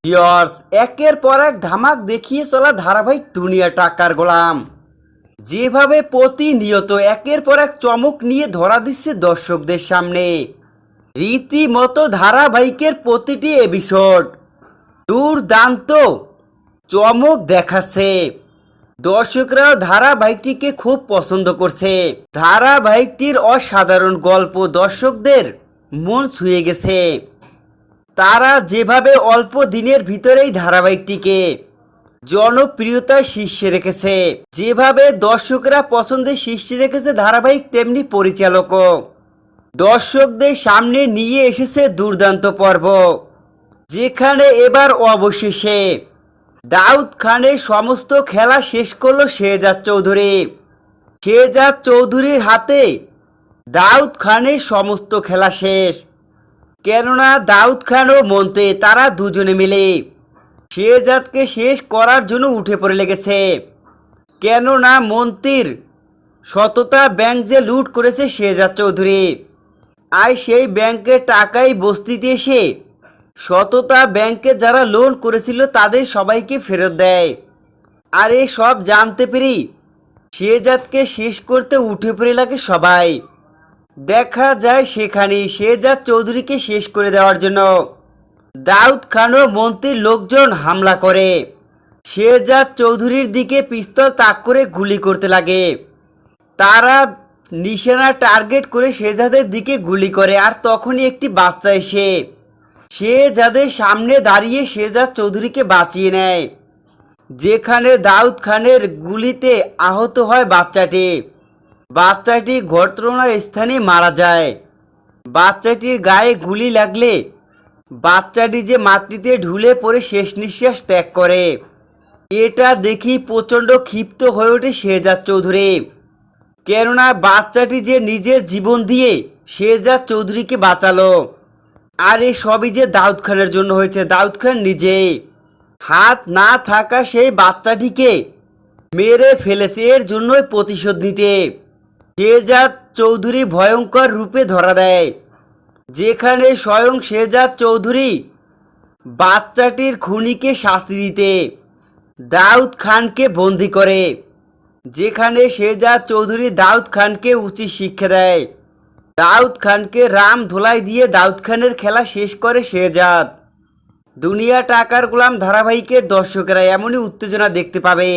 Viewers, একের পর এক ধামাক দেখিয়ে চলা ধারাবাহিক দুনিয়া টাকার গোলাম যেভাবে প্রতিনিয়ত একের পর এক চমক নিয়ে ধরা দিচ্ছে দর্শকদের সামনে। রীতিমতো ধারাবাহিকের প্রতিটি এপিসোড দুর্দান্ত চমক দেখাচ্ছে। দর্শকরাও ধারাবাহিকটিকে খুব পছন্দ করছে। ধারাবাহিকটির অসাধারণ গল্প দর্শকদের মন ছুঁয়ে গেছে। তারা যেভাবে অল্প দিনের ভিতরেই ধারাবাহিকটিকে জনপ্রিয়তার শীর্ষে রেখেছে, যেভাবে দর্শকরা পছন্দের শীর্ষে রেখেছে ধারাবাহিক, তেমনি পরিচালকও দর্শকদের সামনে নিয়ে এসেছে দুর্দান্ত পর্ব, যেখানে এবার অবশেষে দাউদ খানের সমস্ত খেলা শেষ করলো শেহজাদ চৌধুরী। শেহজাদ চৌধুরীর হাতে দাউদ খানের সমস্ত খেলা শেষ। কেননা দাউদ খান ও মন্তে তারা দুজনে মিলে শেহজাদকে শেষ করার জন্য উঠে পড়ে লেগেছে। কেননা মন্ত্রীর সততা ব্যাংক যে লুট করেছে শেহজাদ চৌধুরী, আর সেই ব্যাংকের টাকাই বস্তিতে এসে সততা ব্যাংকে যারা লোন করেছিল তাদের সবাইকে ফেরত দেয়। আর এই সব জানতে পেরেই শেহজাদকে শেষ করতে উঠে পড়ে লাগে সবাই। দেখা যায় সেখানেই শেহজাদ চৌধুরীকে শেষ করে দেওয়ার জন্য দাউদ খান ও মন্ত্রীর লোকজন হামলা করে শেহজাদ চৌধুরীর দিকে পিস্তল তাক করে গুলি করতে লাগে। তারা নিশানা টার্গেট করে শেহজাদের দিকে গুলি করে, আর তখনই একটি বাচ্চা এসে শেহজাদের সামনে দাঁড়িয়ে শেহজাদ চৌধুরীকে বাঁচিয়ে নেয়। যেখানে দাউদ খানের গুলিতে আহত হয় বাচ্চাটি ঘটনাস্থানে মারা যায়। বাচ্চাটির গায়ে গুলি লাগলে বাচ্চাটি যে মাটিতে ঢুলে পড়ে শেষ নিঃশ্বাস ত্যাগ করে। এটা দেখি প্রচণ্ড ক্ষিপ্ত হয়ে ওঠে শেহজাদ চৌধুরী। কেননা বাচ্চাটি যে নিজের জীবন দিয়ে শেহজাদ চৌধুরীকে বাঁচালো, আর এই সবই যে দাউদ খানের জন্য হয়েছে। দাউদ খান নিজেই হাত না থাকা সেই বাচ্চাটিকে মেরে ফেলেছে, এর জন্যই প্রতিশোধ নিতে শেহজাদ চৌধুরী ভয়ঙ্কর রূপে ধরা দেয়। যেখানে স্বয়ং শেহজাদ চৌধুরী বাচ্চাটির খুনিকে শাস্তি দিতে দাউদ খানকে বন্দি করে। যেখানে শেহজাদ চৌধুরী দাউদ খানকে উচিত শিক্ষা দেয়। দাউদ খানকে রাম ধোলাই দিয়ে দাউদ খানের খেলা শেষ করে শেহজাদ। দুনিয়া টাকার গোলাম ধারাবাহিকের দর্শকেরা এমনই উত্তেজনা দেখতে পাবে।